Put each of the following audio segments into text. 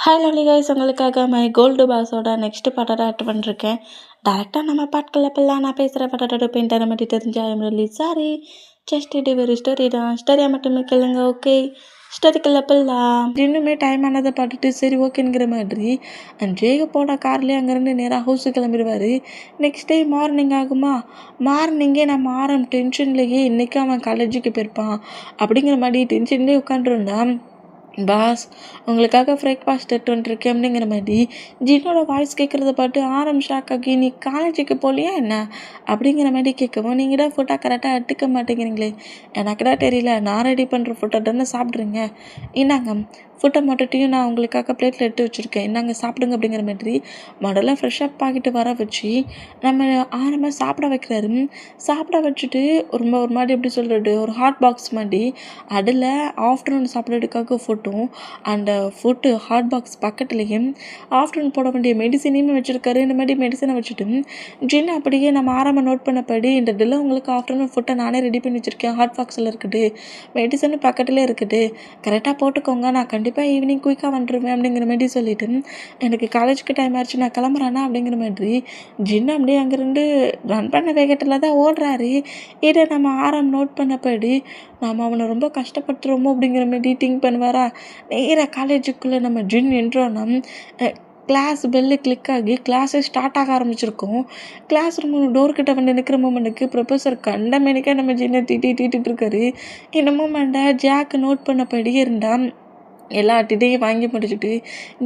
Hi lovely guys, உங்களுக்காக my gold பாஸோட next பாட்டோட add பண்ணிருக்கேன். டேரெக்டாக நம்ம பாட்டுக்குள்ள பில்லாம் நான் பேசுகிற பாட்டோட பெயிண்டரை மட்டும் தெரிஞ்சா ஐம் ரியலி சாரி. ஜஸ்ட் இது ஒரு ஸ்டோரி தான், ஸ்டோரியாக மட்டுமே கேளுங்க. ஓகே, ஸ்டோரிக்குள்ள பில்லாம் இன்னுமே டைம் ஆனதை பார்த்துட்டு சரி ஓகேங்கிற மாதிரி ஜேக போட கார்லேயே அங்கேருந்து நேராக ஹவுஸுக்கு கிளம்பிடுவார். நெக்ஸ்ட் டே மார்னிங் ஆகுமா, மார்னிங்கே நம்ம ஆரம் டென்ஷன்லேயே இன்றைக்கி அவன் காலேஜுக்கு போயிருப்பான் அப்படிங்கிற மாதிரி டென்ஷன்லேயே உட்காந்துருந்தான். பாஸ், உங்களுக்காக பிரேக்ஃபாஸ்ட் எடுத்து வந்துருக்கேன் அப்படிங்கிற மாதிரி ஜின்னோட வாய்ஸ் கேட்குறத பார்த்து ஆரம் ஷாக் ஆகி, நீ காலேஜுக்கு போகலையா என்ன அப்படிங்கிற மாதிரி கேட்கவும், நீங்கள் தான் ஃபோட்டோ கரெக்டாக எடுத்துக்க மாட்டேங்கிறீங்களே. எனக்கு தான் தெரியல, நான் ரெடி பண்ணுற ஃபோட்டோ தானே சாப்பிட்றீங்க, இந்தாங்க ஃபுட்டை மட்டுட்டையும் நான் உங்களுக்காக பிளேட்டில் எடுத்து வச்சுருக்கேன், இந்தாங்க சாப்பிடுங்க அப்படிங்கிற மாதிரி முதல்ல ஃப்ரெஷ்அப் ஆகிட்டு வர வச்சு நம்ம ஆரம்ப சாப்பிட வைக்கிறாரு. சாப்பிட வச்சுட்டு ஒரு மாதிரி எப்படி சொல்கிறது, ஒரு ஹாட் பாக்ஸ் மாதிரி அதில் ஆஃப்டர்நூன் சாப்பிட்றதுக்காக ஃபுட்டும் அந்த ஃபுட்டு ஹாட் பாக்ஸ் பக்கத்துலேயும் ஆஃப்டர்நூன் போட வேண்டிய மெடிசனையுமே வச்சுருக்காரு. இந்த மாதிரி மெடிசனை வச்சுட்டு ஜின் அப்படியே நம்ம ஆரம்ப நோட் பண்ணபடி, இந்த டில்ல உங்களுக்கு ஆஃப்டர்நூன் ஃபுட்டை நானே ரெடி பண்ணி வச்சுருக்கேன், ஹாட் பாக்ஸில் இருக்குது, மெடிசனும் பக்கத்துலேயே இருக்குது, கரெக்டாக போட்டுக்கோங்க, நான் கண்டிப்பாக ஈவினிங் குயிக்காக வந்துடுவேன் அப்படிங்கிற மாதிரி சொல்லிவிட்டு, எனக்கு காலேஜுக்கு டைம் ஆயிடுச்சு நான் கிளம்புறேன்னா அப்படிங்கிற மாதிரி ஜின் அப்படியே அங்கேருந்து ரன் பண்ண வேகத்தில் தான் ஓடுறாரு. இதை நம்ம ஆரம் நோட் பண்ணபடி நாம் அவனை ரொம்ப கஷ்டப்படுத்துகிறோமோ அப்படிங்கிற மாதிரி திங்க் பண்ணுவாரா. நேராக காலேஜுக்குள்ளே நம்ம ஜின் என்றோன்னா கிளாஸ் பெல்லு கிளிக் ஆகி கிளாஸே ஸ்டார்ட் ஆக ஆரம்பிச்சிருக்கோம். கிளாஸ் ரூம் டோர்கிட்ட வந்து நிற்கிற மூமெண்ட்டுக்கு ப்ரொஃபஸர் கண்டமேனிக்காக நம்ம ஜின்னை தீட்டிகிட்டு இருக்காரு. இந்த மூமெண்ட்டை ஜாக்கு நோட் பண்ணபடியே இருந்தான். எல்லா டிட்டையும் வாங்கி முடிச்சுட்டு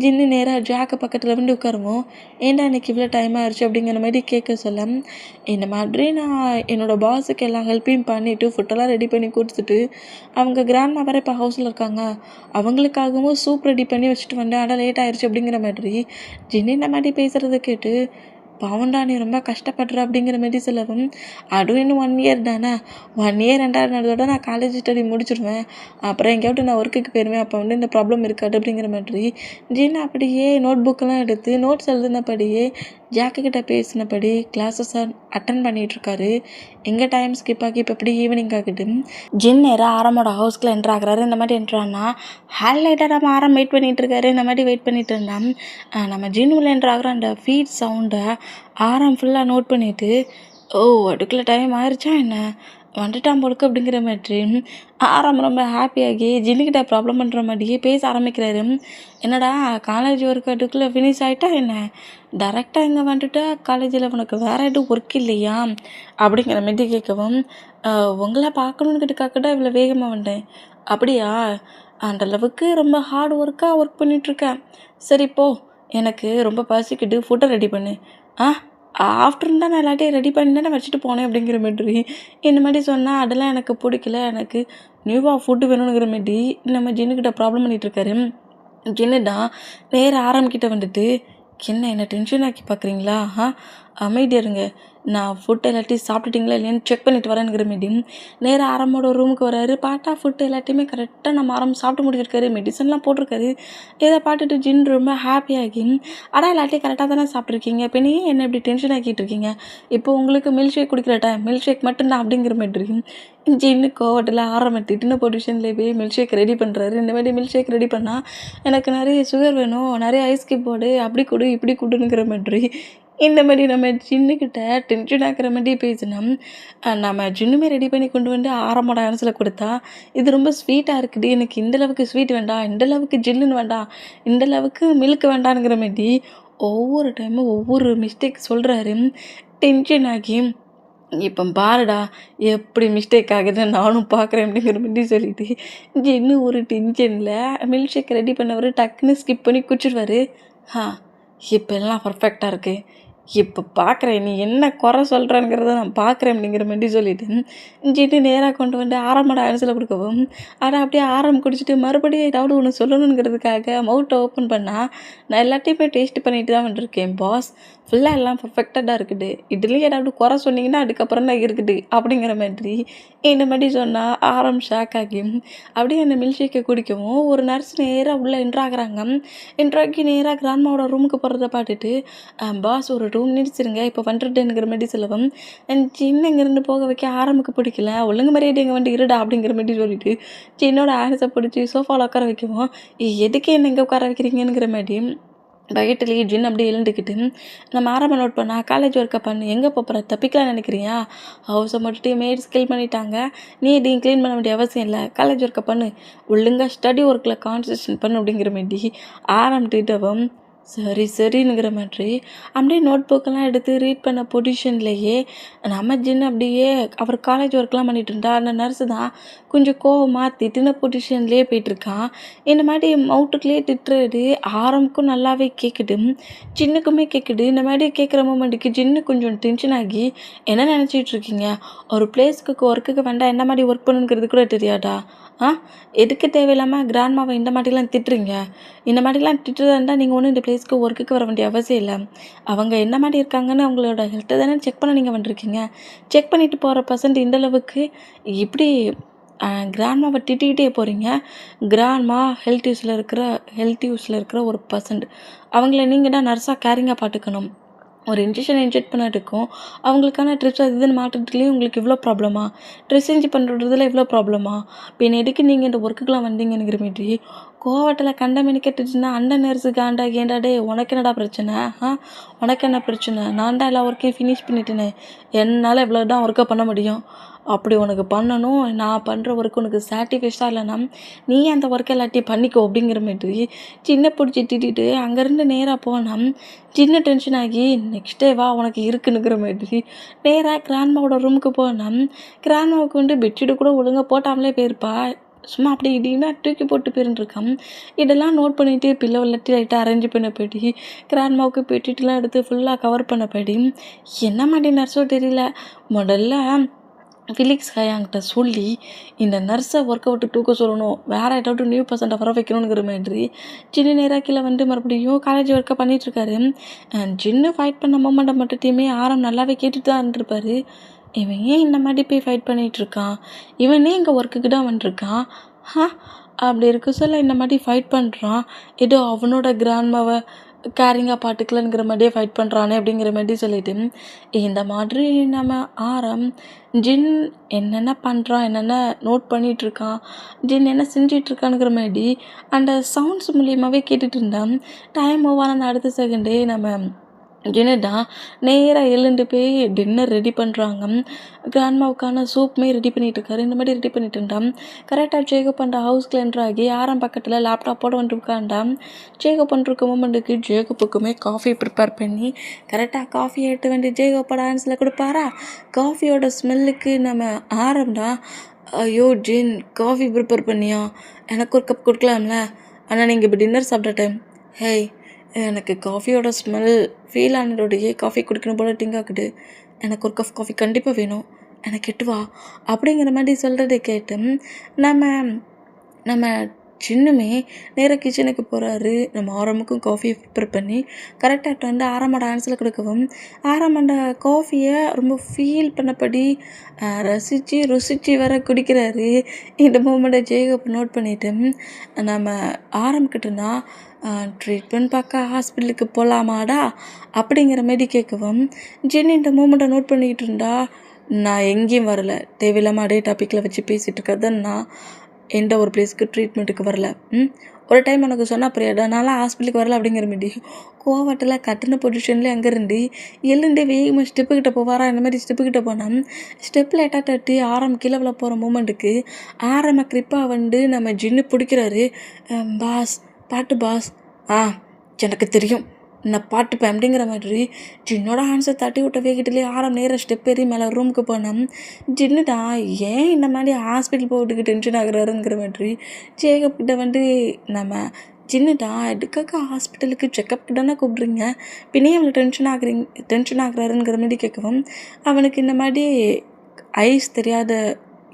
ஜின்னு நேராக ஜாக்கு பக்கத்தில் வந்து உட்காருவோம். ஏன்டா இன்றைக்கி இவ்வளோ டைம் ஆயிடுச்சு அப்படிங்கிற மாதிரி கேட்க சொல்ல, இந்த மாதிரி நான் என்னோடய பாஸுக்கு எல்லா ஹெல்ப்பையும் பண்ணிவிட்டு ஃபுட்டெல்லாம் ரெடி பண்ணி கொடுத்துட்டு அவங்க கிராண்ட்மா வேறு இப்போ ஹவுஸில் இருக்காங்க, அவங்களுக்காகவும் சூப் ரெடி பண்ணி வச்சுட்டு வந்தேன், ஆனால் லேட் ஆயிடுச்சு அப்படிங்கிற மாதிரி ஜின்னு இந்த மாதிரி பேசுகிறத கேட்டு, பாவண்டா நீ ரொம்ப கஷ்டப்படுற அப்படிங்கிற மாதிரி சொல்லவும், அதுவும் இன்னும் 1 இயர் தானே, 1 இயர் 2 நான் காலேஜ் ஸ்டடி முடிச்சிடுவேன், அப்புறம் எங்கேயாவது நான் ஒர்க்குக்கு போயிடுவேன், அப்போ வந்து இந்த ப்ராப்ளம் இருக்காது அப்படிங்கிற மாதிரி ஜின் அப்படியே நோட் புக்கெல்லாம் எடுத்து நோட்ஸ் எழுதினபடியே ஜாக்கிட்ட பேசினபடி கிளாஸஸை அட்டன் பண்ணிகிட்ருக்காரு. எங்கே டைம் ஸ்கிப் ஆகி இப்போ எப்படி ஈவினிங் ஆகிட்டு ஜின் நேராக ஆரமோட ஹவுஸ்க்குள்ள என்ட்ரு ஆகுறாரு. இந்த மாதிரி என்ட்ரானா ஹேலைட்டாக நம்ம ஆரம் வெயிட் பண்ணிகிட்ருக்காரு. இந்த மாதிரி வெயிட் பண்ணிட்டு இருந்தான். நம்ம ஜின் உள்ள என்ட்ரு ஆகிற அந்த ஃபீட் சவுண்டை ஆரம் ஃபுல்லாக நோட் பண்ணிவிட்டு, ஓ அதுக்குள்ளே டைம் ஆயிடுச்சா என்ன, வந்துட்டான் போலுக்கு அப்படிங்கிற மாதிரி ஆரம் ரொம்ப ஹாப்பியாகி ஜின்னுக்கிட்ட ப்ராப்ளம் பண்ணுற மாதிரியே பேச ஆரம்பிக்கிறாரு. என்னடா காலேஜ் ஒர்க் அதுக்குள்ளே ஃபினிஷ் ஆகிட்டா என்ன, டேரெக்டாக இங்கே வந்துட்டு காலேஜில் உனக்கு வேறு எதுவும் ஒர்க் இல்லையா அப்படிங்கிற மாதிரி கேட்கவும், உங்களை பார்க்கணுன்னுக்கிட்டுக்காக தான் இவ்வளோ வேகமாக வந்தேன், அப்படியா, அந்தளவுக்கு ரொம்ப ஹார்ட் ஒர்க்காக ஒர்க் பண்ணிகிட்ருக்கேன், சரி போ, எனக்கு ரொம்ப பசிக்கிட்டு ஃபுட்டை ரெடி பண்ணு, ஆஃப்டர்நூன் தான் நான் எல்லாத்தையும் ரெடி பண்ணி தான் வச்சுட்டு போனேன் அப்படிங்கிற மாதிரி இந்த மாதிரி சொன்னால் அதெல்லாம் எனக்கு பிடிக்கல, எனக்கு நியூவாக ஃபுட்டு வேணுங்கிற மாதிரி நம்ம ஜின்னுக்கிட்ட ப்ராப்ளம் பண்ணிகிட்ருக்காரு. ஜின்னு தான் நேராக ஆரம்பிக்கிட்ட வந்துட்டு, என்ன டென்ஷன் ஆக்கி பார்க்குறீங்களா, அமைதியாக இருங்க, நான் ஃபுட்டு எல்லாத்தையும் சாப்பிட்டுட்டிங்களா இல்லையான்னு செக் பண்ணிவிட்டு வரேங்கிற மாரி நேராக ஆரம்போட ரூமுக்கு வராரு. பார்த்தா ஃபுட்டு எல்லாத்தையுமே கரெக்டாக நம்ம ஆரம் சாப்பிட்டு முடிச்சிருக்காரு, மெடிசன்லாம் போட்டிருக்காரு. இதை பார்த்துட்டு ஜின் ரொம்ப ஹாப்பியாகி, எல்லாத்தையும் கரெக்டாக தானே சாப்பிட்ருக்கீங்க, இப்போ நீ என்ன இப்படி டென்ஷன் ஆக்கிட்டு இருக்கீங்க, இப்போ உங்களுக்கு மில்க் ஷேக் குடிக்கிற டைம், மில்க் ஷேக் மட்டும்தான் அப்படிங்கிற மாதிரி ஜின்னு கோவத்தில் ஆரம்பிட்டுன்னு பொசிஷன்லேயே போய் மில்க் ஷேக் ரெடி பண்ணுறாரு. இந்த மாதிரி மில்க் ஷேக் ரெடி பண்ணால் எனக்கு நிறைய சுகர் வேணும், நிறைய ஐஸ் கியூப் போடு, அப்படி கொடு இப்படி கொடுங்கிற மாதிரி இந்த மாதிரி நம்ம ஜின்னுக்கிட்ட டென்ஷன் ஆக்கிற மாதிரி பேசினோம். நம்ம ஜின்னுமே ரெடி பண்ணி கொண்டு வந்து ஆரம்போட ஆன்ஸில் கொடுத்தா, இது ரொம்ப ஸ்வீட்டாக இருக்குது, எனக்கு இந்தளவுக்கு ஸ்வீட் வேண்டாம், இந்தளவுக்கு ஜில்லுன்னு வேண்டாம், இந்தளவுக்கு மில்க் வேண்டாங்கிற மாதிரி ஒவ்வொரு டைமும் ஒவ்வொரு மிஸ்டேக் சொல்கிறாரு. டென்ஷன் ஆகி, இப்போ பாருடா எப்படி மிஸ்டேக் ஆகுதுன்னு நானும் பார்க்குறேன் அப்படிங்கிற மாதிரி சொல்லிட்டு ஜின்னு ஒரு டென்ஷனில் மில்க் ஷேக் ரெடி பண்ணவர் டக்குன்னு ஸ்கிப் பண்ணி குடிச்சிடுவார். இப்போ எல்லாம் பர்ஃபெக்டாக இருக்குது, இப்போ பார்க்குறேன் நீ என்ன குறை சொல்கிறேங்கிறத நான் பார்க்குறேன் அப்படிங்கிற மாதிரி சொல்லிவிட்டு ஜின்னு நேராக கொண்டு வந்து ஆரம்போட ஆன்ஸில் கொடுக்கவும், அதை அப்படியே ஆரம் குடிச்சிட்டு மறுபடியும் ஏதாவது ஒன்று சொல்லணுங்கிறதுக்காக மவுத்தை ஓப்பன் பண்ணால், நான் எல்லாத்தையுமே டேஸ்ட் பண்ணிட்டு தான் வந்துருக்கேன் பாஸ், ஃபுல்லாக எல்லாம் பர்ஃபெக்டாக இருக்குது. இதுலேயும் ஏதாவது குறை சொன்னீங்கன்னா அதுக்கப்புறம் தான் இருக்குது அப்படிங்கிற மாதிரி இந்த மாதிரி சொன்னால் ஷாக் ஆகி அப்படியே அந்த மில்க் ஷேக்கை குடிக்கவும் ஒரு நர்ஸ் நேராக உள்ளே என்ட்ராகிறாங்க. என்ட்ராக்கி நேராக கிராண்ட்மாவோட ரூமுக்கு போகிறத பார்த்துட்டு பாஸ் ஒரு 2 மினிட்ஸ் இருங்க இப்போ வந்துட்டுங்கிற மாதிரி சொல்லவும் சின்ன இங்கேருந்து போக வைக்க ஆரம்புக்கு பிடிக்கல. ஒழுங்கு மரியாதை இங்கே வந்து இருடா அப்படிங்கிற மாதிரி சொல்லிட்டு சின்னோட ஹேண்ட்ஸை பிடிச்சி சோஃபாவில் உட்கார வைக்கவும் எதுக்கு என்ன இங்கே உட்கார வைக்கிறீங்கங்கிற மாதிரி பயத்துலேயே ஜின் அப்படியே எழுந்துக்கிட்டு நம்ம ஆரம்பம் நோட் பண்ணா காலேஜ் ஒர்க்கை பண்ணு எங்கே போகிற தப்பிக்கலாம் நினைக்கிறியா? ஹவுஸை மட்டும் மேட்ஸ் க்ளீன் பண்ணிட்டாங்க, நீ இதையும் க்ளீன் பண்ண வேண்டிய அவசியம் இல்லை, காலேஜ் ஒர்க்கை பண்ணு, ஒழுங்காக ஸ்டடி ஒர்க்கில் கான்சன்ட்ரேஷன் பண்ணு அப்படிங்கிற மாதிரி ஆரம்பிட்டுட்டவன் சரிங்கிற மாதிரி அப்படியே நோட் புக்கெல்லாம் எடுத்து ரீட் பண்ண பொசிஷன்லேயே நம்ம ஜின்னு அப்படியே அவர் காலேஜ் ஒர்க்லாம் பண்ணிட்டு இருந்தா அந்த நர்ஸு தான் கொஞ்சம் கோவமாக திட்டின பொசிஷன்லேயே போயிட்டுருக்கான். இந்த மாதிரி மவுட்டுக்குள்ளேயே திட்டுறது ஆரம்புக்கும் நல்லாவே கேட்குது, ஜின்னுக்குமே கேட்குது. இந்த மாதிரி கேட்குற மூமெண்ட்டுக்கு ஜின்னு கொஞ்சம் டென்ஷன் ஆகி என்ன நினச்சிட்டு இருக்கீங்க, ஒரு பிளேஸ்க்கு ஒர்க்குக்கு வேண்டாம் என்ன மாதிரி ஒர்க் பண்ணுங்கிறது கூட தெரியாதா? எதுக்கு தேவையில்லாமல் கிராண்ட்மாவை இந்த மாதிரிலாம் திட்டுறீங்க? இந்த மாதிரிலாம் திட்டுறதா இருந்தால் நீங்கள் ஒன்றும் இந்த பிளேஸ்க்கு ஒர்க்குக்கு வர வேண்டிய அவசியம் இல்லை. அவங்க என்ன மாதிரி இருக்காங்கன்னு அவங்களோட ஹெல்த்தை தானே செக் பண்ண நீங்கள் வந்துருக்கீங்க. செக் பண்ணிவிட்டு போகிற பர்சன்ட் இந்தளவுக்கு இப்படி கிராண்ட்மாவை திட்டிக்கிட்டே போகிறீங்க. கிராண்ட்மா ஹெல்த் யூஸில் இருக்கிற ஒரு பர்சன்ட். அவங்கள நீங்கள் தான் நர்ஸாக கேரிங்காக பார்த்துக்கணும். ஒரு இன்ஜெக்ஷன் இன்ஜெக்ட் பண்ணதுக்கும் அவங்களுக்கான ட்ரிப்ஸ் அது இதுன்னு மாட்டுறதுலேயும் உங்களுக்கு இவ்வளோ ப்ராப்ளமா? ட்ரெஸ் சேஞ்ச் பண்ணுறதுல இவ்வளோ ப்ராப்ளமா? பின்ன எதுக்கு நீங்கள் இந்த ஒர்க்குக்கெலாம் வந்தீங்கங்கிற மாதிரி கோவத்தில் கண்டமேனி கேட்டுச்சுன்னா அந்த நர்ஸுக்கு ஆண்டா ஏண்டாடே உனக்கு என்னடா பிரச்சனை? உனக்கு என்ன பிரச்சனை? நான் தான் எல்லா ஒர்க்கையும் ஃபினிஷ் பண்ணிட்டேனே, என்னால் இவ்வளோ தான் ஒர்க்கை பண்ண முடியும். அப்படி உனக்கு பண்ணணும், நான் பண்ணுற ஒர்க்கு உனக்கு சாட்டிஸ்ஃபைஸாக இல்லைன்னா நீ அந்த ஒர்க்கை எல்லாத்தையும் பண்ணிக்கோ அப்படிங்கிற மாதிரி சின்ன பிடிச்சி திட்டிட்டு அங்கேருந்து நேராக போனால் சின்ன டென்ஷன் ஆகி நெக்ஸ்ட் டே வா உனக்கு இருக்குனுங்கிற மாதிரி நேராக கிராண்ட்மாவோட ரூமுக்கு போனால் கிராண்ட்மாவுக்கு வந்து பெட்ஷீட்டு கூட ஒழுங்காக போட்டாமலே போயிருப்பா. சும்மா அப்படி இப்படின்னா தூக்கி போட்டு போயிருந்துருக்கான். இதெல்லாம் நோட் பண்ணிவிட்டு பில்லோ எல்லாத்தையும் லைட்டாக அரேஞ்ச் பண்ணப்படி கிராண்ட்மாவுக்கு பெட்ஷீட்லாம் எடுத்து ஃபுல்லாக கவர் பண்ணப்படி என்ன மாதிரி நர்ஸோ தெரியல முதல்ல ஃபிலிக்ஸ் ஹயாங்கிட்ட சொல்லி இந்த நர்ஸை ஒர்க்கை விட்டு தூக்க சொல்லணும், வேறு ஏதாவது நியூ பர்சன்ட்டை வர வைக்கணுங்கிற மாதிரி சின்ன நேராக கீழே வந்து மறுபடியும் காலேஜ் ஒர்க்கை பண்ணிகிட்ருக்காரு. சின்ன ஃபைட் பண்ண மொமெண்ட்டை மட்டுத்தையுமே நல்லாவே கேட்டுட்டு தான் இருந்திருப்பார். இவன் ஏன் இந்த மாதிரி போய் ஃபைட் பண்ணிகிட்ருக்கான், இவனே இங்கே ஒர்க்குக்கு தான் வந்துருக்கான், அப்படி இருக்க சொல்ல இந்த மாதிரி ஃபைட் பண்ணுறான், ஏதோ அவனோட கிராண்ட்மாவை கேரிங்காக பார்த்துக்கலங்கிற மாதிரியே ஃபைட் பண்ணுறானே அப்படிங்கிற மாதிரி சொல்லிட்டு இந்த மாதிரி நம்ம ஜின் என்னென்ன பண்ணுறான், என்னென்ன நோட் பண்ணிகிட்ருக்கான், ஜின் என்ன செஞ்சிட்ருக்கானுங்கிற மாதிரி அந்த சவுண்ட்ஸ் மூலியமாகவே கேட்டுட்டு இருந்தேன். டைம் ஓவரான அடுத்த செகண்டே நம்ம ஜின்னுதான் நேராக எழுந்து போய் டின்னர் ரெடி பண்ணுறாங்க. கிராண்ட்மாவுக்கான சூப்புமே ரெடி பண்ணிகிட்ருக்காரு. இந்த மாதிரி ரெடி பண்ணிட்டு இருந்தான். கரெக்டாக ஜேகப் பண்ணுற ஹவுஸ்க்கு என்ட்ராகி பக்கத்தில் லேப்டாப்போடு வந்துட்டு உட்காண்டான். ஜேகப் பண்ணிருக்க மூமெண்ட்டுக்கு ஜேகப்புக்குமே காஃபி ப்ரிப்பேர் பண்ணி கரெக்டாக காஃபி எடுத்து வேண்டி ஜேகப்போட ஹேண்ட்ஸில் கொடுப்பாரா. காஃபியோட ஸ்மெல்லுக்கு நம்ம ஆரம்பம் ஐயோ ஜின் காஃபி ப்ரிப்பேர் பண்ணியா, எனக்கு ஒரு கப் கொடுக்கலாம்ல, ஆனால் நீங்கள் இப்போ டின்னர் சாப்பிட்ற டைம். ஹேய், எனக்கு காஃபியோட ஸ்மெல் ஃபீல் ஆனதோடையே காஃபி குடிக்கணும் போல டிங்காக்குது, எனக்கு ஒரு கப் காஃபி கண்டிப்பாக வேணும், எனக்கு எட்டுவா அப்படிங்கிற மாதிரி சொல்கிறத கேட்டு நம்ம நம்ம சின்னமே நேராக கிச்சனுக்கு போகிறாரு. நம்ம ஆரம்புக்கும் காஃபியை ப்ரிப்பேர் பண்ணி கரெக்டாக வந்து ஆரம்போட ஆன்ஸில் கொடுக்கவும் ஆரம்போட காஃபியை ரொம்ப ஃபீல் பண்ணபடி ருசித்து வர குடிக்கிறாரு. இந்த மூமெண்ட்டை ஜேகப் நோட் பண்ணிவிட்டு நம்ம ஆரம்பிக்கிட்டோன்னா ட்ரீட்மெண்ட் பார்க்க ஹாஸ்பிட்டலுக்கு போகலாமாடா அப்படிங்கிற மாதிரி கேட்கவும் ஜென் இந்த மூமெண்ட்டை நோட் பண்ணிக்கிட்டு இருந்தா நான் எங்கேயும் வரலை, தேவையில்லாமல் அதே டாப்பிக்கில் வச்சு பேசிகிட்டு இருக்கிறது நான் எந்த ஒரு பிளேஸுக்கு ட்ரீட்மெண்ட்டுக்கு வரல. ஒரு டைம் எனக்கு சொன்னால் புரியாதா, நான்லாம் ஹாஸ்பிட்டலுக்கு வரல அப்படிங்கிற மாதிரி கோவத்தில் கட்டின பொசிஷன்லேயே அங்கேருந்து எழுந்து வேகமாக ஸ்டெப்புக்கிட்ட போவாரா. இந்த மாதிரி ஸ்டெப்புக்கிட்ட போனால் ஸ்டெப் லைட்டாக தட்டி கீழே விழ போகிற மூமெண்ட்டுக்கு கிரிப்பாக வந்து நம்ம ஜின்னு பிடிக்கிறாரு. பாஸ் பாட்டு பாஸ், எனக்கு தெரியும் நான் பாட்டுப்பேன் அப்படிங்கிற மாதிரி ஜின்னோட ஹேண்ட்ஸை தட்டி விட்ட வேகிட்டிலே நேராக ஸ்டெப் ஏறி மேலே ரூமுக்கு போனோம். ஜின்னு தான் ஏன் இந்த மாதிரி ஹாஸ்பிட்டல் போட்டுக்கு டென்ஷன் ஆகுறாருங்கிற மாதிரி ஜேகப் கிட்ட வந்து நம்ம ஜின்னுடா எதுக்காக ஹாஸ்பிட்டலுக்கு செக்கப்புக்கு தானே கூப்பிட்றீங்க, பின்னே அவளை டென்ஷன் ஆகுறாருங்கிற மாதிரி கேட்கவும் அவனுக்கு இந்த மாதிரி ஐஸ் தெரியாத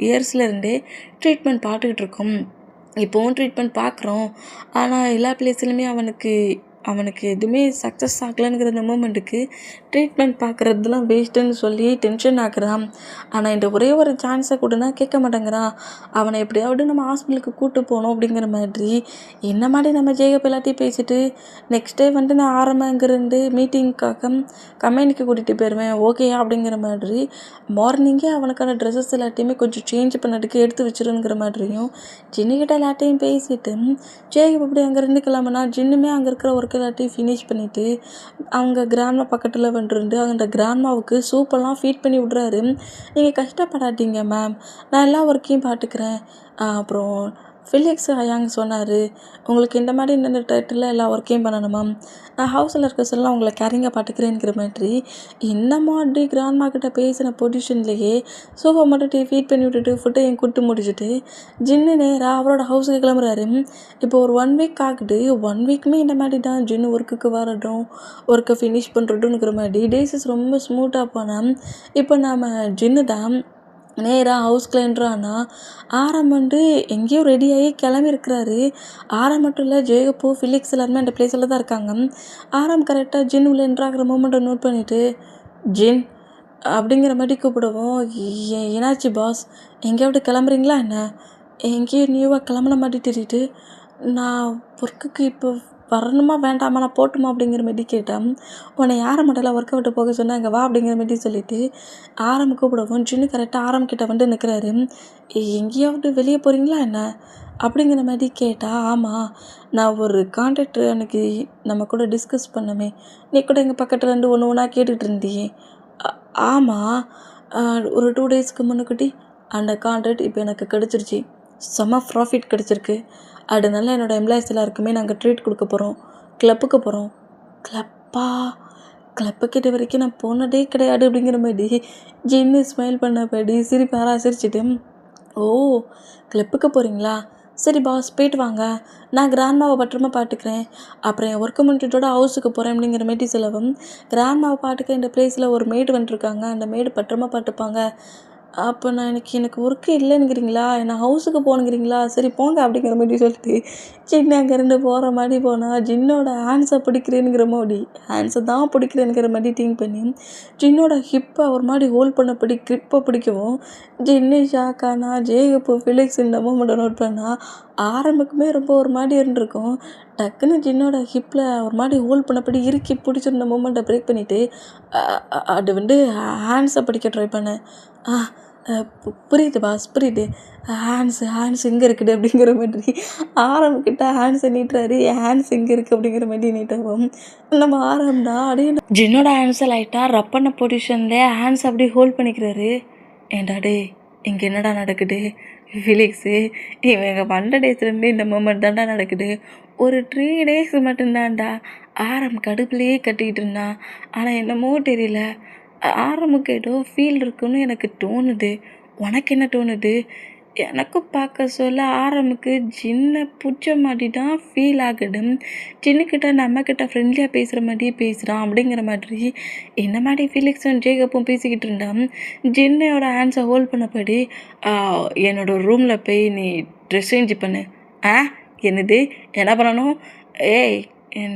இயர்ஸ்லேருந்தே ட்ரீட்மெண்ட் பார்த்துக்கிட்டு இருக்கோம். இப்போவும் ட்ரீட்மெண்ட் பார்க்குறோம், ஆனால் எல்லா பிளேஸ்லையுமே அவனுக்கு எதுவுமே சக்ஸஸ் ஆகலைங்கிற அந்த மூமெண்ட்டுக்கு ட்ரீட்மெண்ட் பார்க்குறதுலாம் வேஸ்ட்டுன்னு சொல்லி டென்ஷன் ஆக்குறான். ஆனால் இந்த ஒரே ஒரு சான்ஸை கொடுனா கேட்க மாட்டேங்கிறான். அவனை எப்படியாவது நம்ம ஹாஸ்பிட்டலுக்கு கூட்டு போகணும் அப்படிங்கிற மாதிரி என்ன மாதிரி நம்ம ஜேகப் எல்லாத்தையும் பேசிட்டு நெக்ஸ்ட் டே நான் ஆரம்பங்கிருந்து மீட்டிங்காக கம்பெனிக்கு கூட்டிகிட்டு போயிடுவேன் ஓகே அப்படிங்கிற மாதிரி மார்னிங்கே அவனுக்கான ட்ரெஸ்ஸஸ் எல்லாத்தையுமே கொஞ்சம் சேஞ்ச் பண்ணதுக்கு எடுத்து வச்சிருங்கிற மாதிரியும் ஜின்னுக்கிட்ட எல்லாத்தையும் பேசிட்டு ஜேகப் அப்படி அங்கேருந்து கிளம்புனா ஜின்னுமே அங்கே இருக்கிற ஒர்க் எல்லாத்தையும் ஃபினிஷ் பண்ணிவிட்டு அவங்க கிராண்ட்மா பக்கத்தில் வந்துருந்து அந்த கிராண்ட்மாவுக்கு சூப்பெல்லாம் ஃபீட் பண்ணி விட்றாரு. நீங்கள் கஷ்டப்படாதீங்க மேம், நான் எல்லா ஒர்க்கையும் பார்த்துக்கிறேன். அப்புறம் ஃபிலிக்ஸ் அயாங் சொன்னார், உங்களுக்கு இந்த மாதிரி இந்த டைட்டில் எல்லா ஒர்க்கையும் பண்ணணுமா, நான் ஹவுஸில் இருக்க சொல்லலாம் உங்களை கேரிங்காக பார்த்துக்கிறேங்கிற மாதிரி இந்த மாதிரி கிராண்ட்மா கிட்ட பேசின பொசிஷன்லேயே சோஃபா மட்டும் ஃபீட் பண்ணி விட்டுட்டு ஃபுட்டையும் கூட்டு முடிச்சுட்டு ஜின்னு நேராக அவரோட ஹவுஸுக்கு கிளம்புறாரு. இப்போ ஒரு 1 வீக் ஆகுது. 1 வீக்குமே இந்த மாதிரி தான் ஜின்னு ஒர்க்குக்கு வரட்டும் ஒர்க்கை ஃபினிஷ் பண்ணுறதுங்கிற மாதிரி டேஸஸ் ரொம்ப ஸ்மூத்தாக போனால் இப்போ நாம் ஜின்னு தான் நேராக ஹவுஸ்க்குள்ள என்ட்ரானா ஆரம் எங்கேயோ ரெடியாகி கிளம்பியிருக்கிறாரு. ஆரம் மட்டும் இல்லை, ஜேகப்போ ஃபிலிக்ஸ் எல்லாருமே அந்த பிளேஸில் தான் இருக்காங்க. ஆரம் கரெக்டாக ஜின் உள்ள என்ட்ராகிற மூமெண்ட்டை நோட் பண்ணிவிட்டு ஜின் அப்படிங்கிற மாதிரி கூப்பிடுவோம். என்னாச்சு பாஸ், எங்கேயாவது கிளம்புறீங்களா என்ன, எங்கேயும் நியூவாக கிளம்புன மாதிரி தெரியுது, நான் ஒர்க்குக்கு இப்போ வரணுமா வேண்டாமா, நான் போட்டுமா அப்படிங்கிற மாதிரி கேட்டேன். உன்னை யாரை மட்டும் ஒர்க்கை விட்டு போக சொன்னாங்க வா அப்படிங்கிற மாதிரி சொல்லிவிட்டு ஆரம் கூப்பிடுவோம். ஜின்னு கரெக்டாக ஆரம் கிட்ட நிற்கிறாரு. எங்கேயாவது வெளியே போகிறீங்களா என்ன அப்படிங்கிற மாதிரி கேட்டால், ஆமாம் நான் ஒரு கான்ட்ராக்டர் அன்றைக்கி நம்ம கூட டிஸ்கஸ் பண்ணமே, நீ கூட எங்கள் பக்கத்தில் இருந்து ஒன்று ஒன்றா கேட்டுக்கிட்டு இருந்தியே. ஆமாம், ஒரு 2 டேஸ்க்கு முன்னுக்கிட்டி அந்த கான்ட்ராக்ட் இப்போ எனக்கு கிடச்சிருச்சு, செம்ம ப்ராஃபிட் கிடச்சிருக்கு. அதனால என்னோடய எம்ப்ளாயிஸ் எல்லாருக்குமே நாங்கள் ட்ரீட் கொடுக்க போகிறோம், கிளப்புக்கு போகிறோம். கிளப்பா, கிளப்புக்கு இது வரைக்கும் நான் போனதே கிடையாது அப்படிங்கிற மாதிரி ஜின்னு ஸ்மைல் பண்ணபடி சிரிச்சிட்டு, ஓ கிளப்புக்கு போகிறீங்களா, சரி பாஸ் போயிட்டு வாங்க, நான் கிராண்ட்மாவை பத்திரமா பார்த்துக்கிறேன், அப்புறம் என் ஒர்க்கு முடிஞ்சதோட ஹவுஸுக்கு போகிறேன் அப்படிங்கிற மாதிரி சொல்லவும் கிராண்ட்மாவை பார்த்துக்க இந்த பிளேஸில் ஒரு மேடு வந்துருக்காங்க, அந்த மேடு பத்திரமா பார்த்துப்பாங்க. அப்போ நான் எனக்கு ஒர்க்கு இல்லைங்கிறீங்களா, நான் ஹவுஸுக்கு போகணுங்கிறீங்களா, சரி போங்க அப்படிங்கிற மாதிரி சொல்லிட்டு ஜின்னு அங்கேருந்து போகிற மாதிரி போனால் ஜின்னோட ஹேண்ட்ஸை பிடிக்கிறேங்கிற மாதிரி ஹேண்ட்ஸை தான் பிடிக்கிறேங்கிற மாதிரி திங்க் பண்ணி ஜின்னோட ஹிப்பை ஒரு மாதிரி ஹோல்ட் பண்ணப்படி கிரிப்பை பிடிக்கவும் ஜின்னு ஷாக்கானா ஜேகப்பு ஃபிலிக்ஸ் இந்த மூமெண்ட்டை நோட் பண்ணால் ஆரம்புக்குமே ரொம்ப ஒரு மாதிரி இருந்திருக்கும். டக்குன்னு ஜின்னோட ஹிப்பில் ஒரு மாதிரி ஹோல்ட் பண்ணப்படி இறுக்கி பிடிச்சிருந்த மூமெண்ட்டை பிரேக் பண்ணிவிட்டு அது ஹேண்ட்ஸை பிடிக்க ட்ரை பண்ணேன். புரியுது பாஸ் புரியுது, ஹேண்ட்ஸ் எங்கே இருக்குது அப்படிங்கிற மாதிரி ஆரம்பிக்கிட்ட ஹேண்ட்ஸை நீட்டுறாரு. ஹேண்ட்ஸ் எங்கே இருக்குது அப்படிங்கிற மாதிரி நீட்டவும் நம்ம ஆரம்பா அப்படியே ஜின்னோட ஹேண்ட்ஸை லைட்டாக ரப் பண்ண பொசிஷனில் ஹேண்ட்ஸ் அப்படியே ஹோல்ட் பண்ணிக்கிறாரு. ஏண்டா டே இங்கே என்னடா நடக்குது, ஃபிலிக்ஸு இவங்க 100 டேஸ்லேருந்து இந்த மூமெண்ட் தான்டா நடக்குது, ஒரு 3 டேஸ் மட்டும்தான்டா ஆரம் கடுப்புலேயே கட்டிக்கிட்டு இருந்தான், ஆனால் என்னமோ தெரியல ஆரம்புக்கு ஏதோ ஃபீல் இருக்குன்னு எனக்கு தோணுது, உனக்கு என்ன தோணுது, எனக்கு பார்க்க சொல்ல ஆரம்புக்கு ஜின்னை பிடிச்ச மாதிரி தான் ஃபீல் ஆகுது, ஜின்னுக்கிட்ட நம்மக்கிட்ட ஃப்ரெண்ட்லியாக பேசுகிற மாதிரியே பேசுகிறான் அப்படிங்கிற மாதிரி இந்த மாதிரி ஃபிலிக்ஸும் ஜேகப்பும் பேசிக்கிட்டு இருந்தான். ஜின்னோட ஹேண்ட்ஸை ஹோல்ட் பண்ணபடி என்னோடய ரூமில் போய் நீ ட்ரெஸ் சேஞ்ச் பண்ணு. என்னது என்ன பண்ணணும், ஏய்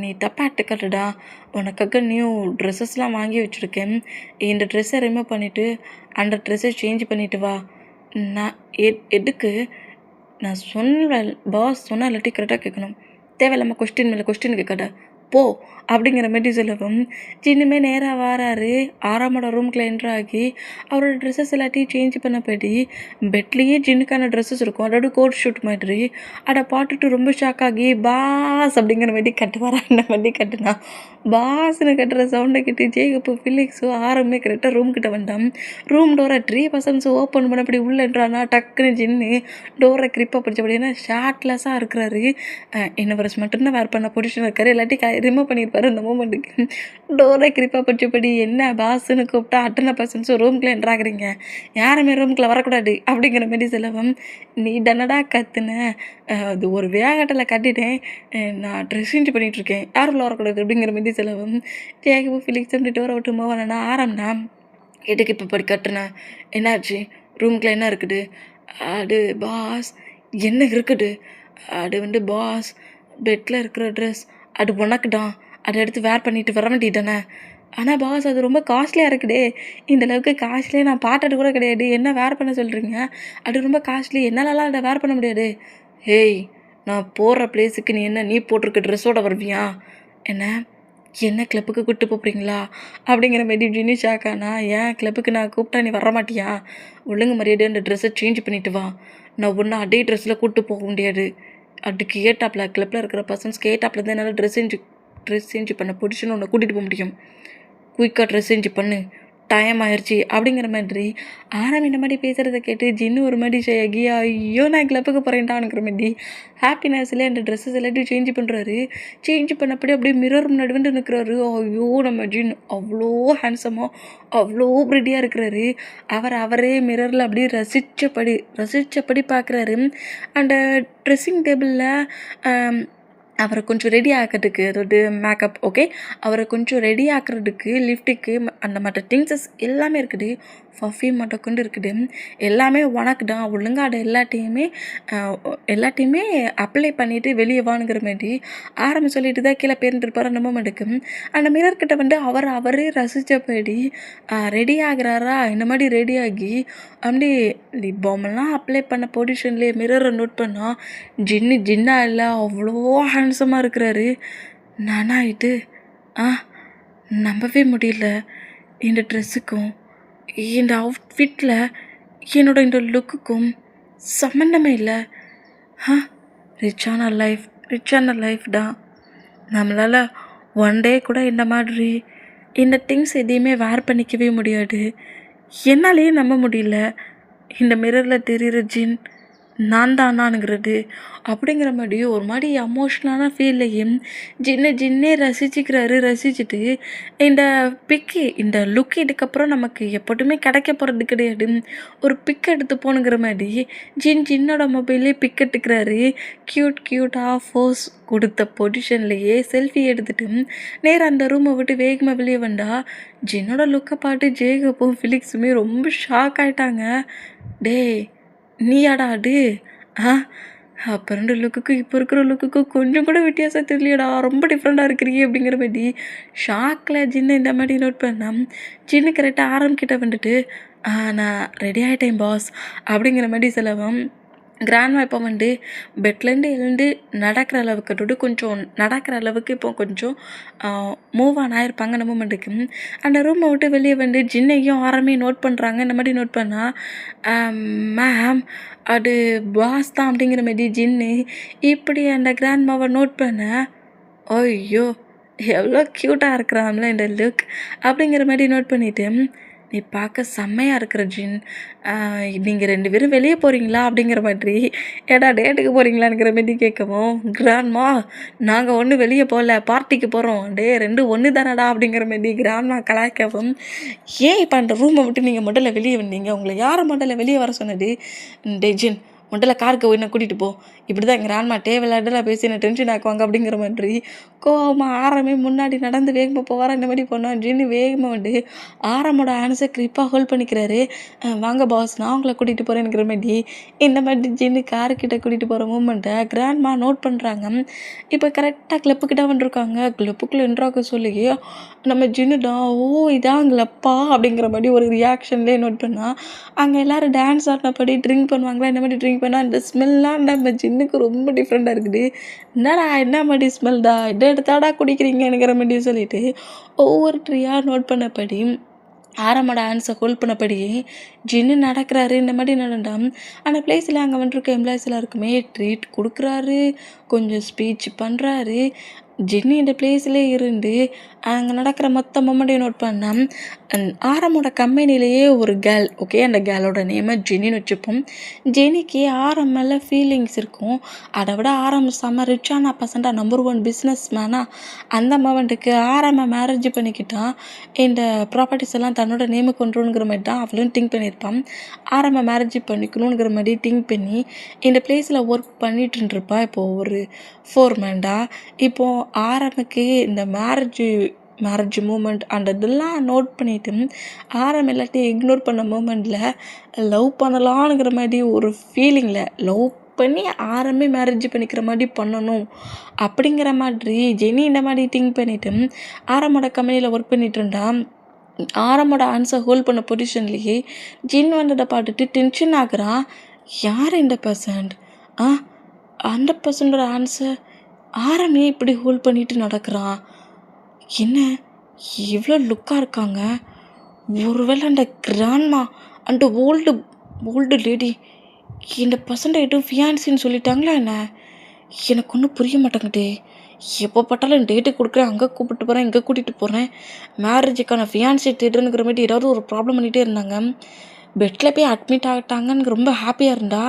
நீ தப்பாக எடுத்துக்கட்டடா, உனக்காக நியூ ட்ரெஸ்ஸஸ்லாம் வாங்கி வச்சுருக்கேன், இந்த ட்ரெஸ்ஸை ரிமூவ் பண்ணிவிட்டு அந்த ட்ரெஸ்ஸை சேஞ்ச் பண்ணிவிட்டு வா. நான் எதுக்கு, நான் சொன்னேன் பாஸ் சொன்னால் இல்லாட்டி கரெக்டாக கேட்கணும், தேவையில்லாமல் கொஸ்டின் மேலே கொஸ்டின் கேட்காத போ அப்படிங்கிற மாதிரி சொல்லவும் ஜின்னுமே நேராக வராரு. ஆறாமோட ரூம்குள்ளே என்ட்ரு ஆகி அவரோட ட்ரெஸ்ஸஸ் எல்லாத்தையும் சேஞ்ச் பண்ணபடி பெட்லேயே ஜின்னுக்கான ட்ரெஸ்ஸஸ் இருக்கும், அதாவது கோட் ஷூட் மாதிரி, அதை பார்த்துட்டு ரொம்ப ஷாக் ஆகி பாஸ் அப்படிங்கிற மாதிரி கட்டுவாரா, அந்த மாதிரி கட்டுனா பாஸ்ன்னு கட்டுற சவுண்டை கிட்டு ஜேகப்பு ஃபிலிக்ஸும் ஆரம்பமே கரெக்டாக ரூம்கிட்ட வந்தான். ரூம் டோரை 3% ஓப்பன் பண்ணபடி உள்ளேன்றானா டக்குன்னு ஜின்னு டோரை கிரிப்பாக பிடிச்சபடி, ஏன்னா ஷார்ட்லெஸ்ஸாக இருக்கிறாரு, இன்னவரஸ் மட்டும்தான் வேர் பண்ண பொசிஷன் இருக்காரு, இல்லாட்டி ரிமூவ் பண்ணியிருப்பாரு அந்த மூமெண்ட்டுக்கு. டோரை கிரிப்பாக பிடிச்சபடி என்ன பாஸ்ன்னு கூப்பிட்டா அட்டனை பர்சன்ஸும் ரூம்குள்ளே என்ட்ராகிறீங்க, யாருமே ரூம்குள்ளே வரக்கூடாது அப்படிங்கிற மாதிரி சொல்லவும் நீ தன்னடா கத்துன, அது ஒரு வேகட்டில் கட்டிட்டேன், நான் ட்ரெஸ் சேஞ்ச் பண்ணிகிட்ருக்கேன், யாரும் உள்ள வரக்கூடாது அப்படிங்கிற மாதிரி சொல்லவும் ஜேகப்பு ஃபிலிக்ஸ் அப்படி டோரை விட்டு மூவானா ஆரம்பா எதுக்கு இப்போ படி கட்டுனேன், என்னாச்சு ரூம்குள்ளே என்ன இருக்குது, அது பாஸ் என்ன இருக்குது, அது பாஸ் பெட்டில் இருக்கிற ட்ரெஸ், அது உனக்குடா, அதை எடுத்து வேர் பண்ணிட்டு வர வேண்டியதானே. ஆனால் பாஸ் அது ரொம்ப காஸ்ட்லியாக இருக்குடே. இந்த அளவுக்கு காஸ்ட்லியாக நான் பார்த்தது கூட கிடையாது. என்ன வேர் பண்ண சொல்கிறீங்க? அது ரொம்ப காஸ்ட்லி, என்னாலலாம் அதை வேர் பண்ண முடியாது. ஏய், நான் போகிற பிளேஸுக்கு நீ போட்டிருக்க ட்ரெஸ்ஸோட வருவியா? என்ன கிளப்புக்கு கூப்பிட்டு போகிறீங்களா அப்படிங்கிற மாரி ஜினி ஷாக்கானா. ஏன் கிளப்புக்கு நான் கூப்பிட்டா நீ வர மாட்டியா? ஒழுங்கு மரியாதையாக அந்த ட்ரெஸ்ஸை சேஞ்ச் பண்ணிட்டு வா. நான் ஒன்றும் அதே ட்ரெஸ்ஸில் கூப்பிட்டு போக முடியாது. அதுக்கு ஏட்டாப்பில் கிளப்பில் இருக்கிற பர்சன்ஸ்க்கு ஏட்டாப்பில் தான் என்னால் ட்ரெஸ் சேஞ்ச் பண்ண பொசிஷன் ஒன்று கூட்டிகிட்டு போக முடியும். குயிக்காக ட்ரெஸ் சேஞ்ச் பண்ணு, டைம் ஆயிடுச்சு அப்படிங்கிற மாதிரி ஆரம் இந்த மாதிரி பேசுகிறத கேட்டு ஜின்னு ஒரு மாதிரி ஆகி, ஐயோ நான் கிளப்புக்கு போகிறேன்டானுங்கிற மாதிரி ஹாப்பினஸ்லேயே அந்த ட்ரெஸ்ஸஸ் எல்லாத்தையும் சேஞ்ச் பண்ணுறாரு. சேஞ்ச் பண்ணப்படி அப்படியே மிரர் முன்னாடி வந்து நிற்கிறாரு. ஐயோ நம்ம ஜின் அவ்வளோ ஹேண்ட்ஸமாக அவ்வளோ ப்ரெட்டியாக இருக்கிறாரு. அவரே மிரரில் அப்படியே ரசித்தபடி பார்க்குறாரு. அந்த ட்ரெஸ்ஸிங் டேபிளில் அவரை கொஞ்சம் ரெடி ஆக்கிறதுக்கு, அதாவது மேக்கப் ஓகே, அவரை கொஞ்சம் ரெடி ஆக்கிறதுக்கு லிஃப்ட்டுக்கு அந்த மற்ற திங்ஸஸ் எல்லாமே இருக்குது. பர்ஃப்யூம் மட்டும் கொண்டு இருக்குது. எல்லாமே உனக்கு தான், ஒழுங்காக அதை எல்லாத்தையுமே அப்ளை பண்ணிவிட்டு வெளியே வாங்குங்கிற மாதிரி சொல்லிட்டு தான் கீழே பேருந்துருப்பார். அந்த மொமெண்ட்டுக்கு அந்த மிரர்கிட்ட வந்து அவரே ரசித்தபடி ரெடி ஆகிறாரா. இந்த மாதிரி ரெடி ஆகி அப்படி லிப் பாமெல்லாம் அப்ளை பண்ண பொசிஷன்லேயே மிரரை நோட் பண்ணால் ஜின்னா இல்லை அவ்வளோ ஹேண்ட்ஸமாக இருக்கிறாரு. நானாயிட்டு நம்பவே முடியல. இந்த ட்ரெஸ்ஸுக்கும் இந்த அவுட்ஃபிட்டில் இந்த லுக்குக்கும் சம்மந்தமே இல்லை. ரிச்சான லைஃப் தான். நம்மளால் ஒன் டே கூட இந்த திங்ஸ் எதையுமே வேர் பண்ணிக்கவே முடியாது. என்னாலேயே நம்ப முடியல இந்த மிரரில் தெரிகிற ஜின் நான் தானானுங்கிறது அப்படிங்கிற மாதிரி ஒரு மாதிரி எமோஷ்னலான ஃபீல்லையும் ஜின்னே ரசிச்சுட்டு இந்த லுக் இதுக்கப்புறம் நமக்கு எப்போதுமே கிடைக்க போகிறது கிடையாது, ஒரு பிக் எடுத்து போகணுங்கிற மாதிரி ஜின்னோட மொபைல்லே பிக் எடுத்துக்கிறாரு. க்யூட்டாக ஃபோஸ் கொடுத்த பொசிஷன்லேயே செல்ஃபி எடுத்துட்டு நேராக அந்த ரூமை விட்டு வேகமாக வெளியே வந்தா ஜின்னோட லுக்கை பார்த்து ஜேகப்பும் ஃபிலிக்ஸுமே ரொம்ப ஷாக் ஆகிட்டாங்க. நீயாடா அது? அப்போ 2 லுக்குக்கும் இப்போ இருக்கிற லுக்குக்கும் கொஞ்சம் கூட வித்தியாசம் தெரியலையடா, ரொம்ப டிஃப்ரெண்ட்டாக இருக்கிறீங்க அப்படிங்கிற மாதிரி ஷாக்கில் ஜின்னு இந்த மாதிரி நோட் பண்ணால் ஜின்னு கரெக்டாக ஆரம்பிக்கிட்ட வந்துட்டு நான் ரெடி ஆகிட்டேன் பாஸ் அப்படிங்கிற மாதிரி சொல்லவும் கிராண்ட்மா இப்போ பெட்லேருந்து எழுந்து நடக்கிற அளவுக்கு இப்போ கொஞ்சம் மூவ் ஆன் ஆகிருப்பாங்க. அந்த மூமெண்ட்டுக்கு அந்த ரூமை விட்டு வெளியே ஜின்னையும் ஆரம்பி நோட் பண்ணுறாங்க. இந்த மாதிரி நோட் பண்ணால் மேம் அது பாஸ் தான் அப்படிங்கிற மாதிரி ஜின்னு இப்படி அந்த கிராண்ட்மாவை நோட் பண்ண, ஐயோ எவ்வளோ க்யூட்டாக இருக்கிறாங்களே இந்த லுக் அப்படிங்கிற மாதிரி நோட் பண்ணிவிட்டு, நீ பார்க்க செம்மையாக இருக்கிற ஜின், நீங்கள் 2 பேரும் வெளியே போகிறீங்களா அப்படிங்கிற மாதிரி, ஏடா டேட்டுக்கு போகிறீங்களாங்கிற மாதிரி கேட்கவும் கிராண்ட்மா நாங்கள் ஒன்றும் வெளியே போகல, பார்ட்டிக்கு போகிறோம், 2 ஒன்று தானடா அப்படிங்கிற மாதிரி கிராண்ட்மா கலாய்க்கவும், ஏன் இப்போ அந்த ரூமை விட்டு நீங்கள் முதல்ல வெளியே வந்தீங்க, உங்களை யாரை முதல்ல வெளியே வர சொன்னது? ஜின் முதல்ல காருக்கு போய் நான் கூட்டிகிட்டு போ, இப்படி தான் எங்கள் ஆன்மா தேவையில்லாதெல்லாம் பேசி என்ன டென்ஷன் ஆக்குவாங்க அப்படிங்கிற மாதிரி கோவமாக ஆரமே முன்னாடி நடந்து வேகமாக போவார். இந்த மாதிரி போனால் ஜின்னு வேகமாக ஆரமோட ஆன்ஸை க்ரிப்பாக ஹோல்ட் பண்ணிக்கிறாரு. வாங்க பாஸ் நான் உங்களை கூட்டிகிட்டு போகிறேன்ங்கிற மாதிரி இந்த மாதிரி ஜின்னு காருக்கிட்ட கூட்டிகிட்டு போகிற மூமெண்ட்டை கிராண்ட்மா நோட் பண்ணுறாங்க. இப்போ கரெக்டாக கிளப்புக்கிட்ட வந்துருக்காங்க. கிளப்புக்குள்ளே என்ட்ராக்க சொல்லி நம்ம ஜின்னுடா இதாங்களப்பா அப்படிங்கிற மாதிரி ஒரு ரியாக்ஷன்லேயே நோட் பண்ணால் அங்கே எல்லோரும் டான்ஸ் ஆடினபடி ட்ரிங்க் பண்ணுவாங்களா. இந்த மாதிரி ட்ரிங்க் பண்ணால் அந்த ஸ்மெல்லாம் நம்ம ஜின்னுக்கு ரொம்ப டிஃப்ரெண்ட்டாக இருக்குது. என்ன மாதிரி ஸ்மெல்டா, இதை எடுத்தாடா குடிக்கிறீங்கங்கிற மாதிரி சொல்லிட்டு ஒவ்வொரு ட்ரீயாக நோட் பண்ணபடி ஆரமோட ஆன்ஸை ஹோல்ட் பண்ணபடியே ஜின்னு நடக்கிறாரு. இந்த மாதிரி நடந்தால் அந்த பிளேஸில் அங்கே வந்துருக்க எம்ப்ளாயிஸ் எல்லாருக்குமே ட்ரீட் கொடுக்குறாரு, கொஞ்சம் ஸ்பீச் பண்ணுறாரு. ஜின்னு இந்த பிளேஸ்லேயே இருந்து அங்கே நடக்கிற மொத்த மொமெண்ட்டையும் நோட் பண்ணால் ஆரமோட கம்பெனிலேயே ஒரு கேர்ள், ஓகே அந்த கேர்ளோட நேமை ஜெனின்னு வச்சுப்போம். ஜெனிக்கு ஆரம் மேலே ஃபீலிங்ஸ் இருக்கும். அதை விட ஆரம் செம்ம ரிச்சான பர்சண்டாக நம்பர் 1 பிஸ்னஸ் மேனாக அந்த மொமெண்ட்டுக்கு ஆரமை மேரேஜ் பண்ணிக்கிட்டான் இந்த ப்ராப்பர்ட்டிஸ் எல்லாம் தன்னோட நேமுக்கு கொண்டுங்கிற மாதிரி தான் அவளும் திங்க் பண்ணியிருப்பான். ஆரமை மேரேஜ் பண்ணிக்கணுங்கிற மாதிரி திங்க் பண்ணி இந்த பிளேஸில் ஒர்க் பண்ணிட்டு இருந்திருப்பா. இப்போது ஒரு ஃபோர்மேன்டா இப்போது ஆரம்புக்கு இந்த மேரேஜ் மூமெண்ட் அந்த இதெல்லாம் நோட் பண்ணிவிட்டு ஆரம் எல்லாத்தையும் இக்னோர் பண்ண மூமெண்ட்டில் லவ் பண்ணலான்னுங்கிற மாதிரி ஒரு ஃபீலிங்கில் லவ் பண்ணி ஆரம்பமே மேரேஜ் பண்ணிக்கிற மாதிரி பண்ணணும் அப்படிங்கிற மாதிரி ஜெனி இந்த மாதிரி திங்க் பண்ணிவிட்டு ஆரம்போட கம்பெனியில் ஒர்க் பண்ணிட்டு இருந்தா. ஆரம்போட ஆன்சர் ஹோல்ட் பண்ண பொசிஷன்லேயே ஜின் வந்ததை பார்த்துட்டு டென்ஷன் ஆகுறான். யார் இந்த பர்சன்ட்? 100% ஆன்சர் ஆரமே இப்படி ஹோல்ட் பண்ணிட்டு நடக்கிறான். என்ன இவ்வளோ லுக்காக இருக்காங்க? ஒருவேளை அந்த கிராண்ட்மா அந்த ஓல்டு லேடி இந்த பர்சன்ட் எதுவும் ஃபியான்சின்னு சொல்லிட்டாங்களா என்ன? எனக்கு ஒன்றும் புரிய மாட்டேங்குதே. எப்போ பார்த்தாலும் டேட்டு கொடுக்குறேன், அங்கே கூப்பிட்டு போகிறேன், இங்கே கூட்டிகிட்டு போகிறேன், மேரேஜுக்கான ஃபியான்சி தேடுறேங்கிற மாதிரி ஏதாவது ஒரு ப்ராப்ளம் பண்ணிகிட்டே இருந்தாங்க. பெட்டில் போய் அட்மிட் ஆகிட்டாங்கன்னு ரொம்ப ஹாப்பியாக இருந்தா.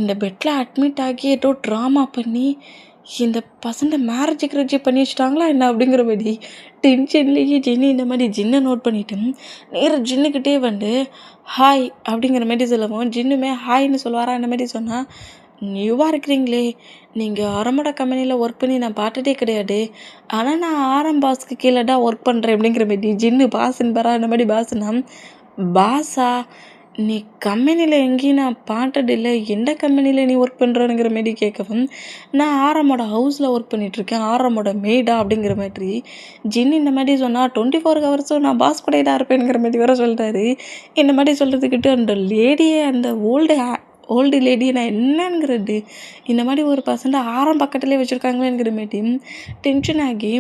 இந்த பெட்டில் அட்மிட் ஆகி ஏதோ ட்ராமா பண்ணி இந்த பசங்க மேரேஜுக்கு ரெஜி பண்ணி வச்சுட்டாங்களா என்ன அப்படிங்கிற மாதிரி டென்ஷன்லேயே ஜென்னி இந்த மாதிரி ஜின்னை நோட் பண்ணிவிட்டு நேராக ஜின்னுக்கிட்டே வந்து ஹாய் அப்படிங்கிற மாதிரி சொல்லவும் ஜின்னுமே ஹாய்ன்னு சொல்லுவாரா இந்த மாதிரி சொன்னால், நியூவாக இருக்கிறீங்களே, நீங்கள் ஆரம்போட கம்பெனியில் ஒர்க் பண்ணி நான் பார்த்துட்டே கிடையாது, ஆனால் நான் ஆரம் பாஸ்க்கு கீழே தான் ஒர்க் பண்ணுறேன் அப்படிங்கிற மாதிரி ஜின்னு பாஸ்ன்னு பாரா இந்த மாதிரி பாஸ்னா பாஸா நீ கம்பெனியில் எங்கேயும் நான் பார்த்ததில்லை, எந்த கம்பெனியில் நீ ஒர்க் பண்ணுறங்கிற மாரி கேட்கவும், நான் ஆரமோட ஹவுஸில் ஒர்க் பண்ணிகிட்ருக்கேன், ஆரமோட மேடா அப்படிங்கிற மாதிரி ஜின் இந்த மாதிரி சொன்னால் 24 ஹவர்ஸும் நான் பாஸ் கூட தான் இருப்பேங்கிற மாதிரி வேறு சொல்கிறாரு. இந்த மாதிரி சொல்கிறதுக்கிட்டு அந்த லேடியே அந்த ஓல்டு லேடியை நான் என்னங்கிறது இந்த மாதிரி ஒரு பர்சன்ட் ஆரம் பக்கத்துலேயே வச்சுருக்காங்களேங்கிற மாரி டென்ஷன் ஆகி,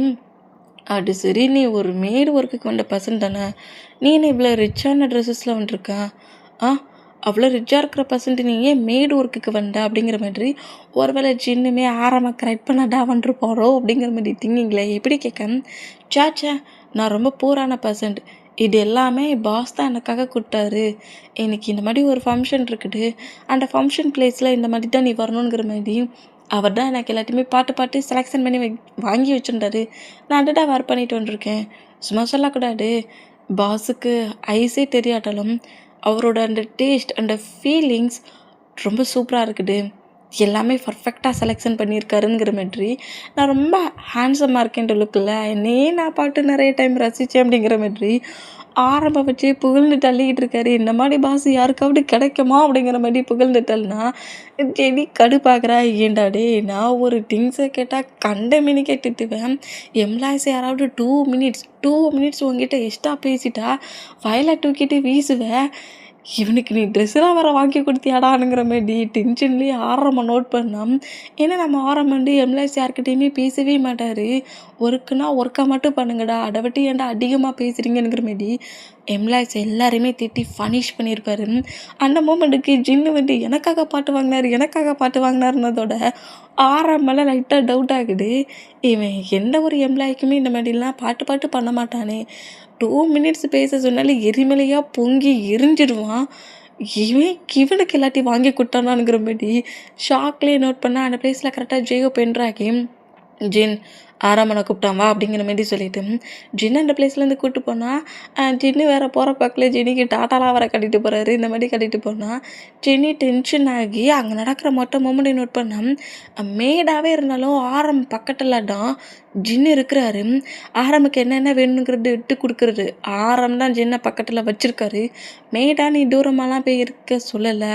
அது சரி நீ ஒரு மேடு ஒர்க்குக்கு வந்த பர்சன் தானே, நீ என்ன இவ்வளோ ரிச்சான ட்ரெஸ்ஸஸில் வந்துருக்க, அவ்வளோ ரிச்சாக இருக்கிற பர்சன்ட் நீ ஏன் மேடு ஒர்க்குக்கு வந்த அப்படிங்கிற மாதிரி ஒருவேளை ஜின்னுமே ஆரமாக கரெக்ட் பண்ணாடா வந்துருப்பாரோ அப்படிங்கிற மாதிரி திங்கிங்களே எப்படி கேட்க, சாச்சா நான் ரொம்ப பூரான பர்சன்ட், இது எல்லாமே பாஸ் தான் எனக்காக கொடுத்தாரு, எனக்கு இந்த மாதிரி ஒரு ஃபங்க்ஷன் இருக்குது, அந்த ஃபங்க்ஷன் பிளேஸில் இந்த மாதிரி தான் நீ வரணுங்கிற மாதிரி அவர் தான் எனக்கு எல்லாத்தையுமே பாட்டு செலெக்ஷன் பண்ணி வாங்கி வச்சுருந்தாரு, நான் அதை தான் ஒர்க் பண்ணிட்டு வந்துருக்கேன், சும்மா சொல்லக்கூடாது, பாஸுக்கு ஐஸே தெரியாட்டாலும் அவரோட அந்த டேஸ்ட் அந்த ஃபீலிங்ஸ் ரொம்ப சூப்பராக இருக்குது, எல்லாமே பர்ஃபெக்டாக செலெக்ஷன் பண்ணியிருக்காருங்கிற மாதிரி நான் ரொம்ப ஹேண்ட்ஸமாக இருக்கேன்ற லுக்கில் என்னையே நான் பாட்டு நிறைய டைம் ரசித்தேன் அப்படிங்கிற மாதிரி ஆரம்ப வச்சு புகழ்ந்து தள்ளிக்கிட்டு இருக்காரு. இந்த மாதிரி பாஸ் யாருக்காவது கிடைக்குமா அப்படிங்கிற மாதிரி புகழ்ந்து தள்ளினா செடி கடுப்பாக்குறா. ஏண்டாடே நான் ஒரு திங்ஸை கேட்டால் கண்ட மினி கேட்டுட்டுவேன், எம்ப்ளாயிஸ் யாராவது 2 மினிட்ஸ் உங்ககிட்ட எக்ஸ்ட்ரா பேசிட்டா ஃபைலை தூக்கிட்டு வீசுவேன், இவனுக்கு நீ ட்ரெஸ்ஸெலாம் வேறு வாங்கி கொடுத்தியாடானுங்கிற மாதிரி டென்ஷன்லேயே ஆரம்ப நோட் பண்ணோம். ஏன்னா நம்ம ஆரம் வந்து எம்ப்ளாயிஸ் யார்கிட்டையுமே பேசவே மாட்டார், ஒர்க்குனா ஒர்க்கை மட்டும் பண்ணுங்கடா, அதை விட்டு ஏன்டா அதிகமாக பேசுகிறீங்கிற மாதிரி எம்ப்ளாயிஸ் எல்லாருமே திட்டி ஃபனிஷ் பண்ணியிருப்பாரு. அந்த மூமெண்ட்டுக்கு ஜின்னு வந்து எனக்காக பாட்டு வாங்கினாருன்னதோட ஆரம்பெல்லாம் லைட்டாக டவுட் ஆகுது, இவன் எந்த ஒரு எம்ப்ளாய்க்குமே இந்த மாதிரிலாம் பாட்டு பண்ண மாட்டானே, 2 மினிட்ஸ் பேச சொன்னாலும் எரிமலையாக பொங்கி எரிஞ்சிடுவான், இவனுக்கு எல்லாத்தையும் வாங்கி கொடுத்தானானுங்கிற மாதிரி ஷாக்லேயே நோட் பண்ணால் அந்த பிளேஸில் கரெக்டாக ஜேயோ பென்றாகி ஜின் ஆராமனை கூப்பிட்டான் வா அப்படிங்கிற மாதிரி சொல்லிட்டு ஜின் அந்த பிளேஸ்லேருந்து கூப்பிட்டு போனால் ஜின்னு வேறு போகிற பக்கத்தில் ஜெனிக்கு டாட்டாலாம் வேறு கட்டிட்டு போகிறாரு. இந்த மாதிரி கட்டிட்டு போனால் ஜெனி டென்ஷன் ஆகி அங்கே நடக்கிற மொத்த மூமெண்ட்டை நோட் பண்ணால் மேடாகவே இருந்தாலும் ஆரம் பக்கத்தில் தான் ஜின்னு இருக்கிறாரு. ஆரமுக்கு என்னென்ன வேணுங்கிறது விட்டு கொடுக்குறது, ஆரம் தான் ஜின்னை பக்கத்தில் வச்சுருக்காரு. மேடா நீ தூரமாலாம் போய் இருக்க சொல்லலை,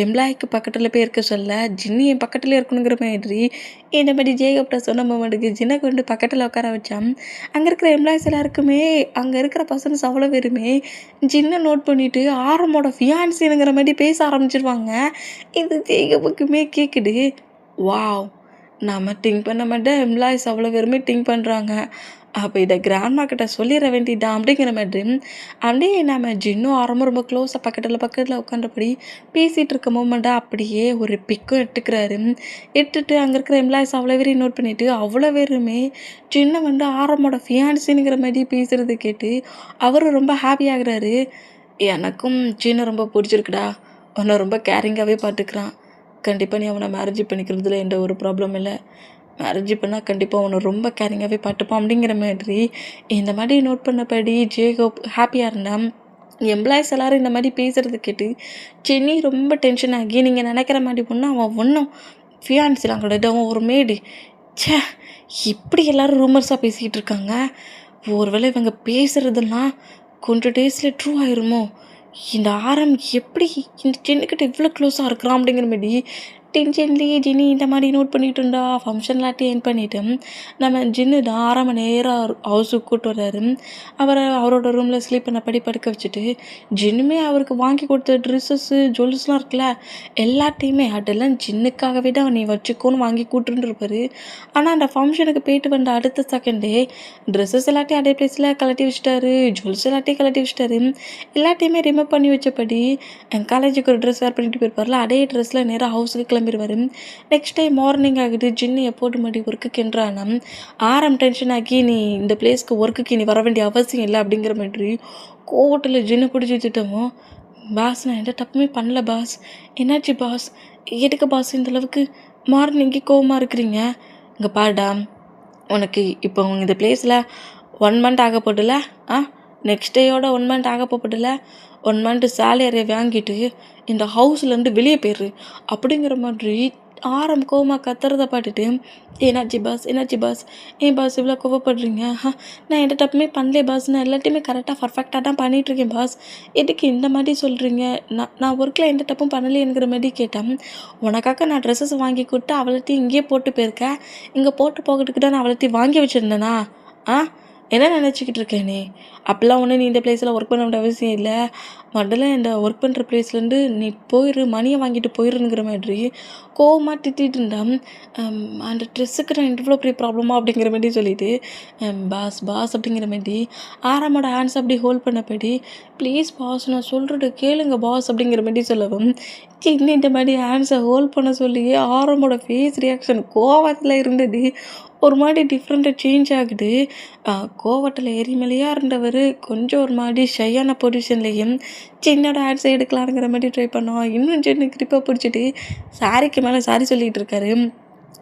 எம்ப்ளாய்க்கு பக்கத்தில் போய் இருக்க சொல்ல, ஜின்னு என் பக்கத்துலேயே இருக்கணுங்கிற மாதிரி இந்த மாதிரி ஜேகப்ட சொன்ன மூமெண்ட்டுக்கு ஜின்னை கொண்டு பக்கத்தில் உட்கார வச்சான். அங்கே இருக்கிற எம்ப்ளாயிஸ் எல்லாருக்குமே அங்கே இருக்கிற பர்சன்ஸ் அவ்வளோ பேருமே ஜின்னை நோட் பண்ணிவிட்டு ஆரமோட ஃபியான்சிங்கிற மாதிரி பேச ஆரம்பிச்சிருவாங்க. இது ஜேகப்புக்குமே கேட்குது, வாவ் நம்ம திங்க் பண்ண மாட்டேன் எம்ப்ளாயிஸ் அவ்வளோ பேருமே திங்க் பண்ணுறாங்க, அப்போ இதை கிராண்ட்மா கிட்ட சொல்லிட வேண்டியதான் அப்படிங்கிற மாதிரி அப்படியே நம்ம ஜின்னும் ஆரம்பம் ரொம்ப க்ளோஸாக பக்கத்தில் உட்காந்தபடி பேசிகிட்டு இருக்க மூமெண்ட்டாக அப்படியே ஒரு பிக்கும் எடுத்துட்டு அங்கே இருக்கிற எம்ப்ளாயிஸ் அவ்வளோ பேரையும் நோட் பண்ணிவிட்டு அவ்வளோ பேருமே ஜின்னை வந்து ஆரம்போட ஃபியான்சிங்கிற மாதிரி பேசுகிறது கேட்டு அவரும் ரொம்ப ஹாப்பி ஆகுறாரு. எனக்கும் ஜின்னை ரொம்ப பிடிச்சிருக்குடா, அவனை ரொம்ப கேரிங்காகவே பார்த்துக்கிறான், கண்டிப்பாக நீ அவனை மேரேஜ் பண்ணிக்கிறதுல எந்த ஒரு ப்ராப்ளம் இல்லை, மேரேஜ் பண்ணால் கண்டிப்பாக அவனை ரொம்ப கேரிங்காகவே பார்த்துப்பான் அப்படிங்கிற மாதிரி இந்த மாதிரி நோட் பண்ணபடி ஜேகப் ஹாப்பியாக இருந்தான். எம்ப்ளாயிஸ் எல்லோரும் இந்த மாதிரி பேசுகிறது கேட்டு ஜென்னி ரொம்ப டென்ஷன் ஆகி, நீங்கள் நினைக்கிற மாதிரி பொண்ணு அவன் ஒன்றும் ஃபியான்ஸ்லாம் கிடையாது, அவன் ஒரு மேடு, ச்சே இப்படி எல்லோரும் ரூமர்ஸாக பேசிக்கிட்டு இருக்காங்க, ஒருவேளை இவங்க பேசுகிறதெல்லாம் கொஞ்சம் டேஸில் ட்ரூ ஆயிருமோ, இந்த ஆரம் எப்படி இந்த ஜென்னுக்கிட்ட இவ்வளோ க்ளோஸாக இருக்கிறான் அப்படிங்கிற மாதிரி டென்ஷன்லேயே ஜின்னி இந்த மாதிரி நோட் பண்ணிட்டு இருந்தா. ஃபங்க்ஷன்லாட்டி என் பண்ணிவிட்டு நம்ம ஜின்னு தான் 6 மணி நேரம் ஹவுஸுக்கு கூப்பிட்டு வர்றாரு. அவரோட ரூமில் ஸ்லீப் பண்ணபடி படுக்க வச்சுட்டு ஜின்னுமே அவருக்கு வாங்கி கொடுத்த ட்ரெஸ்ஸஸ்ஸு ஜுவல்ஸ்லாம் இருக்குல்ல எல்லாத்தையுமே அதெல்லாம் ஜின்னுக்காகவே தான் நீ வச்சுக்கோன்னு வாங்கி கூட்டுருப்பாரு. ஆனால் அந்த ஃபங்க்ஷனுக்கு போயிட்டு வந்த அடுத்த செகண்டே ட்ரெஸ்ஸஸ் எல்லாத்தையும் அதே பிளேஸில் கழட்டி வச்சுட்டாரு. ஜுவல்ஸ் எல்லாத்தையும் கழட்டி வச்சுட்டாரு. எல்லாத்தையுமே ரிமூவ் பண்ணி வச்சபடி காலேஜுக்கு ஒரு ட்ரெஸ் வேர் பண்ணிட்டு போயிருப்பார்ல அதே ட்ரெஸ்ஸில் நேராக ஹவுஸுக்கு கிளம்பிடுவார். நெக்ஸ்ட் டே மார்னிங் ஆகுது. ஜின்னு எப்போது மறுபடி ஒர்க்குக்கு என்றானா டென்ஷன் ஆக்கி நீ இந்த பிளேஸ்க்கு ஒர்க்குக்கு நீ வர வேண்டிய அவசியம் இல்லை அப்படிங்கிற மாதிரி கோவத்தில் ஜின்னு பிடிச்சி வச்சுட்டோமோ. பாஸ் நான் எந்த தப்புமே பண்ணல பாஸ். என்னாச்சு பாஸ்? எதுக்கு பாஸ் இந்த அளவுக்கு மார்னிங்கே கோவமாக இருக்கிறீங்க? இங்கே பாருடா, உனக்கு இப்போ இந்த பிளேஸில் 1 மந்த் ஆக போட்டுல நெக்ஸ்ட் டேயோட 1 மந்த் ஆக போட்டுல 1 மந்த் சேலரியை வாங்கிட்டு இந்த ஹவுஸ்லேருந்து வெளியே போயிடுரு அப்படிங்கிற மாதிரி கோவமாக கத்துறதை பார்த்துட்டு என்னாச்சு பாஸ் ஏன் பாஸ் இவ்வளோ கோவப்படுறீங்க? நான் எந்த தப்புமே பண்ணலே பாஸ். நான் எல்லாத்தையுமே கரெக்டாக பர்ஃபெக்டாக தான் பண்ணிகிட்ருக்கேன் பாஸ். எதுக்கு இந்த மாதிரி சொல்கிறீங்க? நான் ஒர்க்கில் எந்த தப்பும் பண்ணலைங்கிற மாதிரி கேட்டேன். உனக்காக நான் ட்ரெஸ்ஸஸ் வாங்கி கொடுத்து அவளத்தையும் இங்கேயே போட்டு போயிருக்கேன். இங்கே போட்டு போகிறதுக்கு தான் நான் அவளத்தையும் வாங்கி வச்சுருந்தேனா? என்ன நினச்சிக்கிட்டு இருக்கேன் நீ? அப்போல்லாம் ஒன்று நீ இந்த பிளேஸில் ஒர்க் பண்ண வேண்டிய அவசியம் இல்லை. முதல்ல இந்த ஒர்க் பண்ணுற பிளேஸ்லேருந்து நீ போயிரு, மணியை வாங்கிட்டு போயிருங்கிற மாதிரி கோவமாக திட்டிகிட்டு இருந்தான். அந்த ட்ரெஸ்ஸுக்கு நான் இவ்வளோ பெரிய ப்ராப்ளமா அப்படிங்கிற மாதிரி சொல்லிவிட்டு பாஸ் அப்படிங்கிற மாதிரி ஆரமோட ஹேண்ட்ஸ் அப்படி ஹோல்ட் பண்ணபடி ப்ளீஸ் பாஸ் நான் சொல்கிறது கேளுங்க பாஸ் அப்படிங்கிற மாதிரி சொல்லவும் இன்னும் இந்த மாதிரி ஹேண்ட்ஸை ஹோல்ட் பண்ண சொல்லியே ஆரமோட ஃபேஸ் ரியாக்ஷன் கோவத்தில் இருந்தது ஒரு மாதிரி டிஃப்ரெண்ட்டாக சேஞ்ச் ஆகுது. கோவத்தில் எரிமலையாக இருந்தவர் கொஞ்சம் ஒரு மாதிரி ஷையான பொசிஷன்லேயும் சின்னோட ஹேண்ட்ஸை எடுக்கலாங்கிற மாதிரி ட்ரை பண்ணோம். இன்னும் சின்ன கிரிப்பாக பிடிச்சிட்டு சாரிக்கு மேலே சாரி சொல்லிகிட்டு இருக்காரு.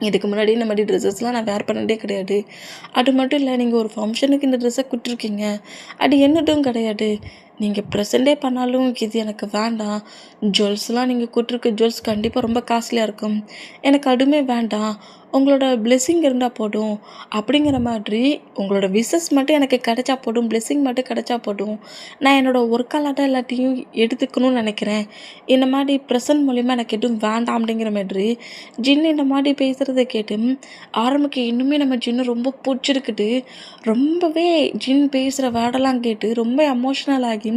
இதுக்கு முன்னாடி இந்த மாதிரி ட்ரெஸ்ஸஸ்லாம் நான் வேர் பண்ணதே கிடையாது. அது மட்டும் இல்லை, நீங்கள் ஒரு ஃபங்க்ஷனுக்கு இந்த ட்ரெஸ்ஸை கொடுத்துருக்கீங்க, அது என்னதும் கிடையாது. நீங்கள் ப்ரெசென்ட்டே பண்ணாலும் இது எனக்கு வேண்டாம். ஜுவல்ஸ்லாம் நீங்கள் கொடுத்துருக்க ஜுவல்ஸ் கண்டிப்பாக ரொம்ப காஸ்ட்லியாக இருக்கும். எனக்கு அதுவுமே வேண்டாம். உங்களோட பிளெஸ்ஸிங் இருந்தால் போதும் அப்படிங்கிற மாதிரி உங்களோட விஷஸ் மட்டும் எனக்கு கிடைச்சா போதும், பிளெஸ்ஸிங் மட்டும் கிடைச்சா போதும். நான் என்னோடய ஒர்க்காலாட்ட எல்லாத்தையும் எடுத்துக்கணும்னு நினைக்கிறேன். இந்த மாதிரி ப்ரெசன்ட் மூலிமா எனக்கு எதுவும் வேண்டாம் அப்படிங்கிற மாதிரி ஜின்னு இந்த மாதிரி பேசுகிறத கேட்டு ஆரம்புக்கு இன்னுமே நம்ம ஜின்னு ரொம்ப பிடிச்சிருக்குது. ரொம்பவே ஜின் பேசுகிற வேர்டெல்லாம் கேட்டு ரொம்ப எமோஷ்னல் ஆகி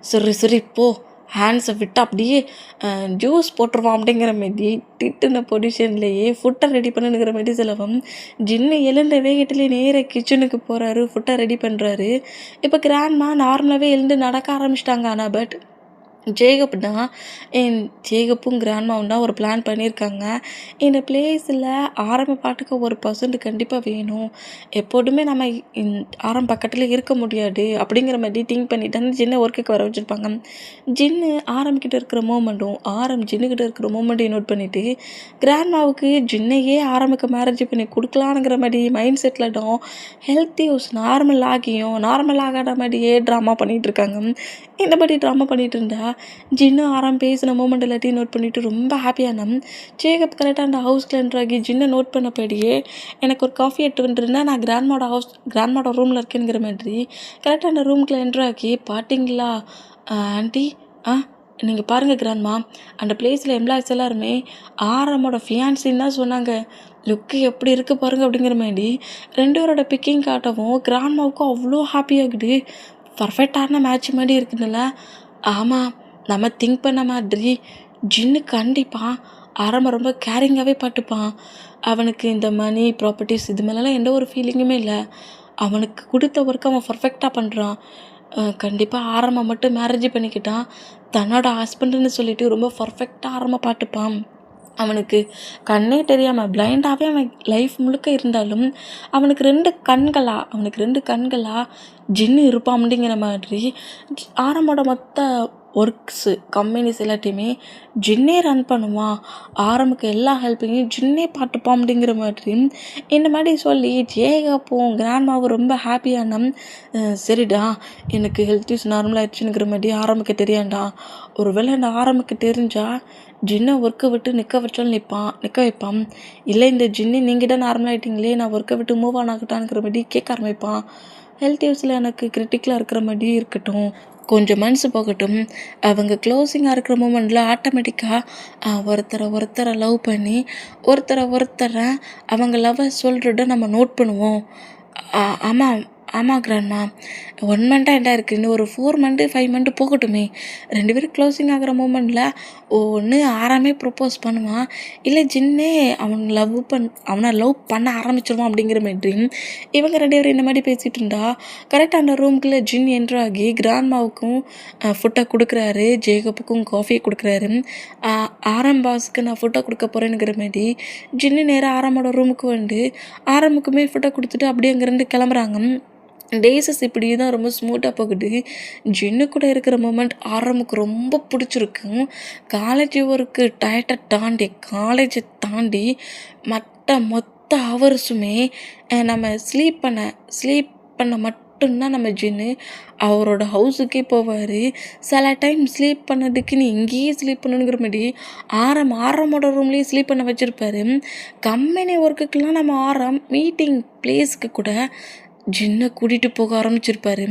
சரி போ ஹேண்ட்ஸை விட்டு அப்படியே ஜூஸ் போட்டுருவான் அப்படிங்கிற மாரி திட்டுன பொசிஷன்லேயே ஃபுட்டை ரெடி பண்ணுங்கிற மாரி சொல்லவும் ஜின்னு எழுந்த வேகத்துலேயே நேராக கிச்சனுக்கு போகிறாரு, ஃபுட்டை ரெடி பண்ணுறாரு. இப்போ கிராண்ட்மா நார்மலாகவே எழுந்து நடக்க ஆரம்பிச்சிட்டாங்க. ஆனால் பட் ஜேகப்பும் கிராண்ட்மாவும் தான் ஒரு பிளான் பண்ணியிருக்காங்க. இந்த பிளேஸில் பாட்டுக்கு ஒரு பர்சன்ட் கண்டிப்பாக வேணும். எப்போதுமே நம்ம பக்கத்தில் இருக்க முடியாது அப்படிங்கிற மாதிரி திங்க் பண்ணிட்டு தான் ஜின்னை ஒர்க்குக்கு வர வச்சுருப்பாங்க. ஜின்னு ஆரம்பிக்கிட்ட இருக்கிற மூமெண்ட்டும் ஜின்னுக்கிட்ட இருக்கிற மூமெண்ட்டையும் நோட் பண்ணிவிட்டு கிராண்ட்மாவுக்கு ஜின்னையே ஆரம்பிக்க மேரேஜ் பண்ணி கொடுக்கலாங்கிற மாதிரி மைண்ட் செட்டில் தான் ஹெல்த் யூஸ் நார்மல் ஆகாத மாதிரியே ட்ராமா பண்ணிகிட்ருக்காங்க. இந்த மாதிரி ட்ராமா பண்ணிகிட்டு இருந்தா ஜின்னு பேசின மூமெண்ட் எல்லாத்தையும் நோட் பண்ணிவிட்டு ரொம்ப ஹாப்பியான ஜேகப் கரெக்டாக அந்த ஹவுஸ்க்கு என்ட்ராகி ஜின்னை நோட் பண்ணபடியே எனக்கு ஒரு காஃபி எடுத்து வந்துருந்தேன், நான் கிராண்ட்மாவோட ரூமில் இருக்கேங்கிற மாதிரி கரெக்டாக அந்த ரூம்குள்ளே என்ட்ராகி பார்த்தீங்களா ஆண்டி? நீங்கள் பாருங்கள் கிராண்ட்மா, அந்த பிளேஸில் எம்ப்ளாய்ஸ் எல்லாருமே ஆரமோட ஃபியான்சின்னு தான் சொன்னாங்க. லுக்கு எப்படி இருக்குது பாருங்கள் அப்படிங்கிற மாதிரி 2 பேரோட பிக்கிங் காட்டவும் கிராண்ட்மாவுக்கும் அவ்வளோ ஹாப்பியாகுது. பர்ஃபெக்டான மேட்ச் மாதிரி இருக்குதுல்ல? ஆமாம், நம்ம திங்க் பண்ண மாதிரி ஜின்னு கண்டிப்பாக ரொம்ப கேரிங்காகவே பார்த்துப்பான். அவனுக்கு இந்த மணி ப்ராப்பர்ட்டிஸ் இது மேலெலாம் எந்த ஒரு ஃபீலிங்குமே இல்லை. அவனுக்கு கொடுத்த ஒர்க் அவன் பர்ஃபெக்டாக பண்ணுறான். கண்டிப்பாக மட்டும் மேரேஜ் பண்ணிக்கிட்டான். தன்னோட ஹஸ்பண்டுன்னு சொல்லிட்டு ரொம்ப பர்ஃபெக்டாக பார்த்துப்பான். அவனுக்கு கண்ணே தெரியாமல் பிளைண்டாகவே அவன் லைஃப் முழுக்க இருந்தாலும் அவனுக்கு 2 கண்களாக ஜின்னு இருப்பான் அப்படிங்கிற மாதிரி ஆரம்போட மொத்த ஒர்க்ஸு கம்பெனிஸ் எல்லாத்தையுமே ஜின்னே ரன் பண்ணுவான். ஆரம்புக்கு எல்லா ஹெல்ப்பையும் ஜின்னே பார்த்துப்பான் அப்படிங்கிற மாதிரி இந்த மாதிரி சொல்லி ஜேகப்பும் கிராண்ட்மாவும் ரொம்ப ஹாப்பியான சரிடா எனக்கு ஹெல்த் இஸ் நார்மலாகிடுச்சுங்கிற மாதிரி ஆரம்பிக்க தெரியாண்டா. ஒருவேளை அந்த ஆரம்பிக்க தெரிஞ்சால் ஜின்னை ஒர்க்கை விட்டு நிற்க வச்சாலும் நிற்க வைப்பான். இல்லை இந்த ஜின்னு நீங்கள் தான் நார்மல் ஆகிட்டீங்களே, நான் ஒர்க்கை விட்டு மூவ் ஆன் ஆகட்டான்ங்கிற மாதிரி கேட்க ஆரம்பிப்பான். ஹெல்த் இஷ்யூஸில் எனக்கு கிரிட்டிக்கலாக இருக்கிற மாதிரி இருக்கட்டும், கொஞ்சம் மனசு போகட்டும். அவங்க க்ளோஸிங்காக இருக்கிற மூமெண்ட்டில் ஆட்டோமேட்டிக்காக ஒருத்தரை லவ் பண்ணி ஒருத்தரை அவங்க லவ்வை சொல்கிறத நம்ம நோட் பண்ணுவோம். ஆமாம் ஆமாம் கிராண்ட்மா, 1 மந்த்தாக என்ன இருக்குது, இன்னும் ஒரு 4 மந்த்து 5 மந்த்து போகட்டுமே. 2 பேரும் க்ளோஸிங் ஆகிற மூமெண்ட்டில் ஒன்று ஆறாமே ப்ரொப்போஸ் பண்ணுவான், இல்லை ஜின்னே அவனை லவ் பண்ண ஆரம்பிச்சிருவான் அப்படிங்கிற மாதிரி இவங்க 2 பேரும் இந்த மாதிரி பேசிகிட்டு இருந்தா கரெக்டாக அந்த ரூம்குள்ளே ஜின் என்ட்ராகி கிராண்ட்மாவுக்கும் ஃபுட்டை கொடுக்குறாரு, ஜேகப்புக்கும் காஃபி கொடுக்குறாரு. ஆரம் பாஸுக்கு நான் ஃபுட்டை கொடுக்க போகிறேனுங்கிற மாதிரி ஜின்னு நேராக ஆரமோட ரூமுக்கு வந்து ஆரமுக்குமே ஃபுட்டை கொடுத்துட்டு அப்படியே அங்கேருந்து கிளம்புறாங்க. டேஸஸ் இப்படி தான் ரொம்ப ஸ்மூத்தாக போகுது. ஜின்னு கூட இருக்கிற மூமெண்ட் ஆரமுக்கு ரொம்ப பிடிச்சிருக்கும். காலேஜை தாண்டி மொத்த ஹவர்ஸுமே நம்ம ஸ்லீப் பண்ண மட்டும்தான் நம்ம ஜின்னு அவரோட ஹவுஸுக்கே போவார். சில டைம் ஸ்லீப் பண்ணதுக்கு நீ இங்கேயே ஸ்லீப் பண்ணணுங்கிற மாதிரி ஆரமோட ரூம்லேயே ஸ்லீப் பண்ண வச்சுருப்பாரு. கம்பெனி ஒர்க்குக்கெலாம் நம்ம மீட்டிங் பிளேஸ்க்கு கூட ஜின்னை கூட்டிகிட்டு போக ஆரம்பிச்சிருப்பாரு.